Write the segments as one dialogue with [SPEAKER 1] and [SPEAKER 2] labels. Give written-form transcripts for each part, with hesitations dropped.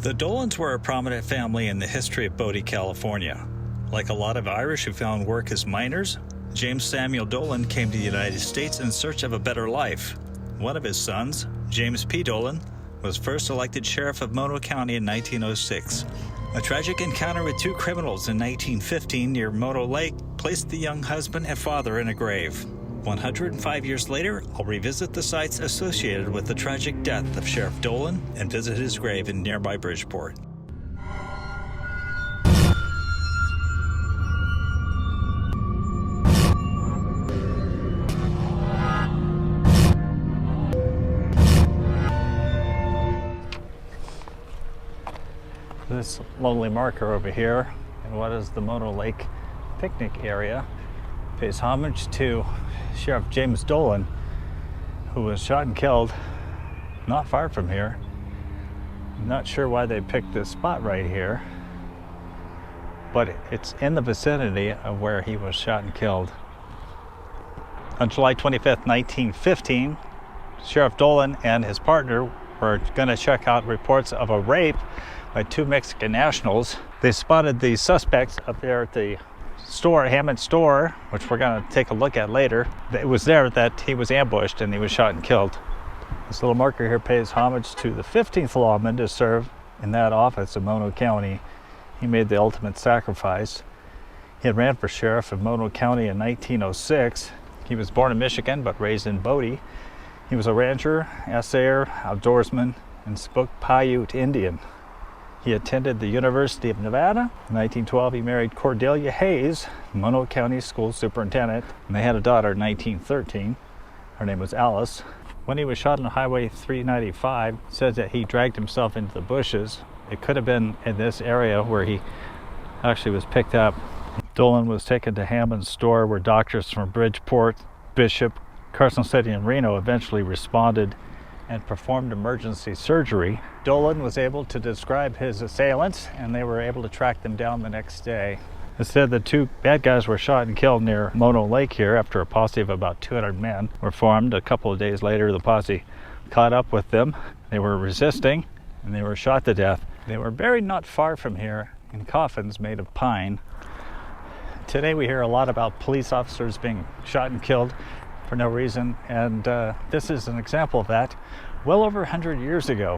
[SPEAKER 1] The Dolans were a prominent family in the history of Bodie, California. Like a lot of Irish who found work as miners, James Samuel Dolan came to the United States in search of a better life. One of his sons, James P. Dolan, was first elected sheriff of Mono County in 1906. A tragic encounter with two criminals in 1915 near Mono Lake placed the young husband and father in a grave. 105 years later, I'll revisit the sites associated with the tragic death of Sheriff Dolan and visit his grave in nearby Bridgeport. This lonely marker over here in what is the Mono Lake picnic area pays homage to Sheriff James Dolan, who was shot and killed not far from here. I'm not sure why they picked this spot right here, but it's in the vicinity of where he was shot and killed. On July 25th, 1915, Sheriff Dolan and his partner were going to check out reports of a rape by two Mexican nationals. They spotted the suspects up there at the store, Hammond store, which we're going to take a look at later. It was there that he was ambushed and he was shot and killed. This little marker here pays homage to the 15th lawman to serve in that office in Mono County. He made the ultimate sacrifice. He had ran for sheriff of Mono County in 1906. He was born in Michigan but raised in Bodie. He was a rancher, assayer, outdoorsman, and spoke Paiute Indian. He attended the University of Nevada. In 1912, he married Cordelia Hayes, Mono County School Superintendent, and they had a daughter in 1913. Her name was Alice. When he was shot on Highway 395, it says that he dragged himself into the bushes. It could have been in this area where he actually was picked up. Dolan was taken to Hammond's store, where doctors from Bridgeport, Bishop, Carson City, and Reno eventually responded and performed emergency surgery. Dolan was able to describe his assailants, and they were able to track them down the next day. It said the two bad guys were shot and killed near Mono Lake here after a posse of about 200 men were formed. A couple of days later, the posse caught up with them. They were resisting, and they were shot to death. They were buried not far from here in coffins made of pine. Today we hear a lot about police officers being shot and killed for no reason, and this is an example of that well over 100 years ago.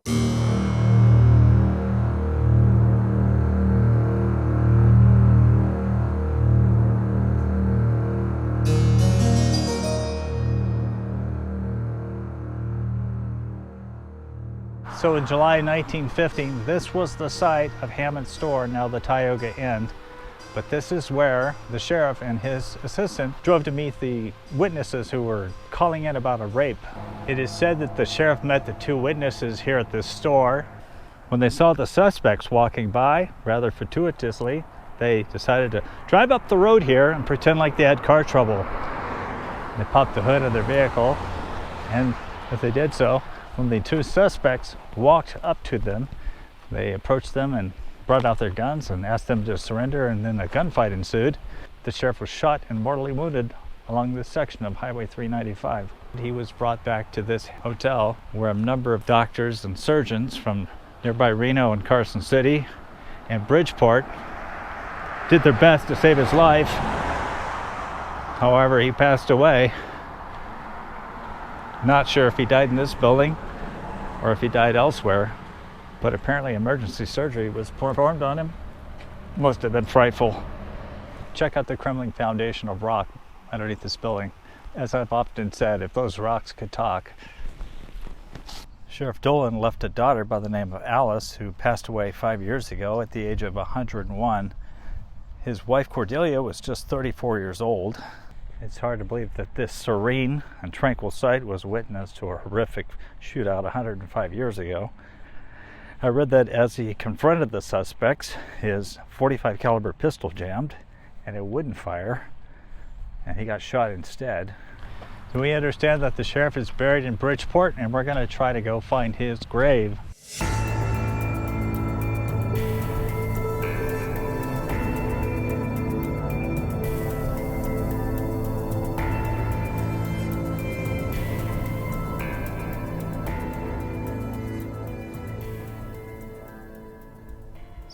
[SPEAKER 1] So in July 1915, this was the site of Hammond's store, now the Tioga Inn. But this is where the sheriff and his assistant drove to meet the witnesses who were calling in about a rape. It is said that the sheriff met the two witnesses here at this store. When they saw the suspects walking by, rather fortuitously, they decided to drive up the road here and pretend like they had car trouble. They popped the hood of their vehicle, and as they did so, when the two suspects walked up to them, they approached them and brought out their guns and asked them to surrender, and then a gunfight ensued. The sheriff was shot and mortally wounded along this section of Highway 395. He was brought back to this hotel where a number of doctors and surgeons from nearby Reno and Carson City and Bridgeport did their best to save his life. However, he passed away. Not sure if he died in this building or if he died elsewhere, but apparently emergency surgery was performed on him. Must have been frightful. Check out the crumbling foundation of rock underneath this building. As I've often said, if those rocks could talk. Sheriff Dolan left a daughter by the name of Alice, who passed away 5 years ago at the age of 101. His wife Cordelia was just 34 years old. It's hard to believe that this serene and tranquil site was witness to a horrific shootout 105 years ago. I read that as he confronted the suspects, his .45 caliber pistol jammed and it wouldn't fire, and he got shot instead. So we understand that the sheriff is buried in Bridgeport, and we're going to try to go find his grave.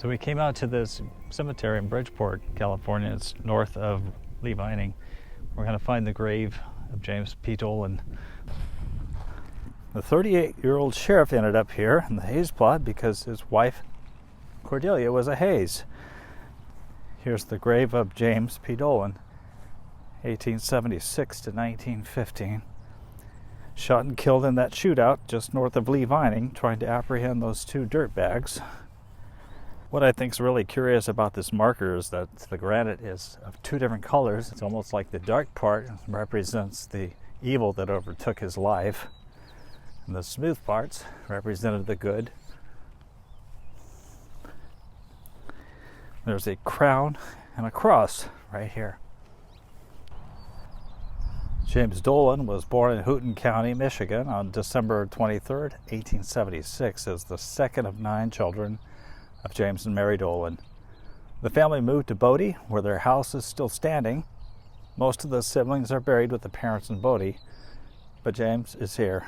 [SPEAKER 1] So we came out to this cemetery in Bridgeport, California. It's north of Lee Vining. We're going to find the grave of James P. Dolan. The 38-year-old sheriff ended up here in the Hayes plot because his wife, Cordelia, was a Hayes. Here's the grave of James P. Dolan, 1876 to 1915. Shot and killed in that shootout just north of Lee Vining, trying to apprehend those two dirtbags. What I think is really curious about this marker is that the granite is of two different colors. It's almost like the dark part represents the evil that overtook his life, and the smooth parts represented the good. There's a crown and a cross right here. James Dolan was born in Houghton County, Michigan on December 23rd, 1876, as the second of 9 children of James and Mary Dolan. The family moved to Bodie, where their house is still standing. Most of the siblings are buried with the parents in Bodie, but James is here.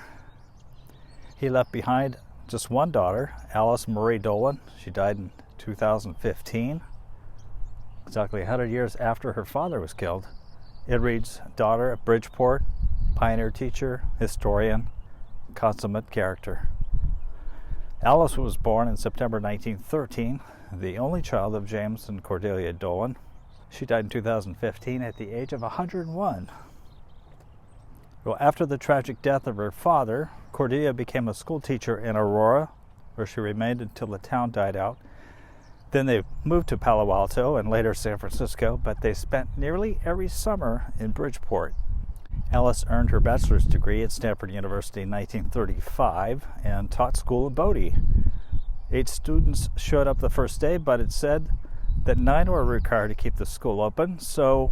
[SPEAKER 1] He left behind just one daughter, Alice Marie Dolan. She died in 2015, exactly 100 years after her father was killed. It reads, daughter of Bridgeport, pioneer teacher, historian, consummate character. Alice was born in September 1913, the only child of James and Cordelia Dolan. She died in 2015 at the age of 101. Well, after the tragic death of her father, Cordelia became a school teacher in Aurora, where she remained until the town died out. Then they moved to Palo Alto and later San Francisco, but they spent nearly every summer in Bridgeport. Alice earned her bachelor's degree at Stanford University in 1935 and taught school in Bodie. 8 students showed up the first day, but it said that 9 were required to keep the school open, so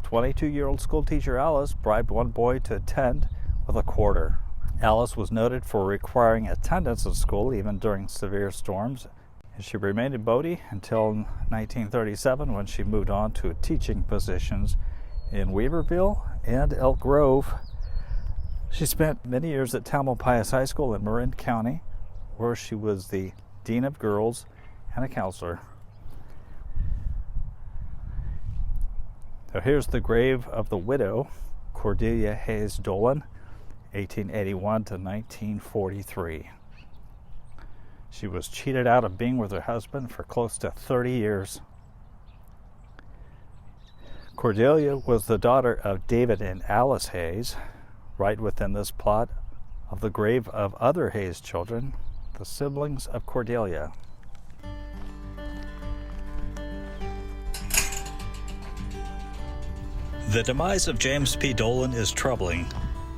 [SPEAKER 1] 22-year-old school teacher Alice bribed one boy to attend with a quarter. Alice was noted for requiring attendance at school even during severe storms. She remained in Bodie until 1937, when she moved on to teaching positions in Weaverville and Elk Grove. She spent many years at Tamalpais High School in Marin County, where she was the dean of girls and a counselor. So here's the grave of the widow, Cordelia Hayes Dolan, 1881 to 1943. She was cheated out of being with her husband for close to 30 years. Cordelia was the daughter of David and Alice Hayes, right within this plot of the grave of other Hayes children, the siblings of Cordelia. The demise of James P. Dolan is troubling.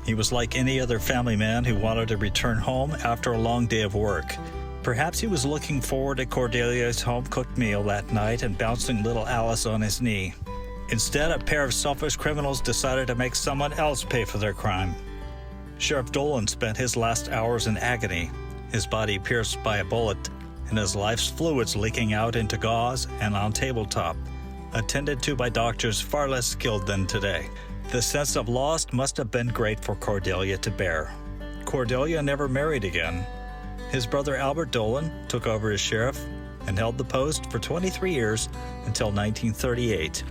[SPEAKER 1] He was like any other family man who wanted to return home after a long day of work. Perhaps he was looking forward to Cordelia's home-cooked meal that night and bouncing little Alice on his knee. Instead, a pair of selfish criminals decided to make someone else pay for their crime. Sheriff Dolan spent his last hours in agony, his body pierced by a bullet and his life's fluids leaking out into gauze and on tabletop, attended to by doctors far less skilled than today. The sense of loss must have been great for Cordelia to bear. Cordelia never married again. His brother Albert Dolan took over as sheriff and held the post for 23 years until 1938.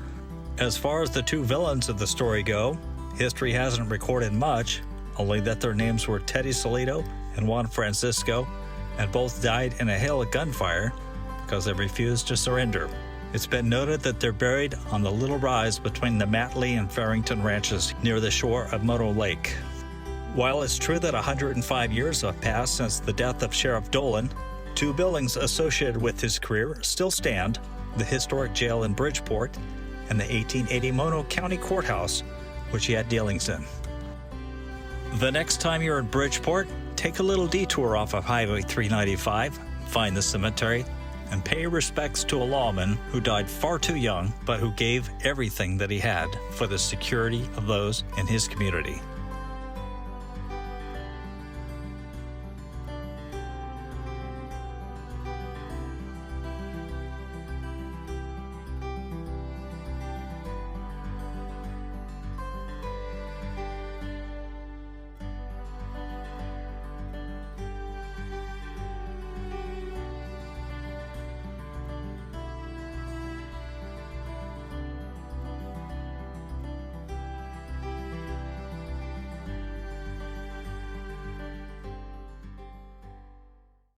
[SPEAKER 1] As far as the two villains of the story go, history hasn't recorded much, only that their names were Teddy Salito and Juan Francisco, and both died in a hail of gunfire because they refused to surrender. It's been noted that they're buried on the little rise between the Matley and Farrington ranches near the shore of Mono Lake. While it's true that 105 years have passed since the death of Sheriff Dolan, 2 buildings associated with his career still stand: the historic jail in Bridgeport and the 1880 Mono County Courthouse, which he had dealings in. The next time you're in Bridgeport, take a little detour off of Highway 395, find the cemetery, and pay respects to a lawman who died far too young, but who gave everything that he had for the security of those in his community.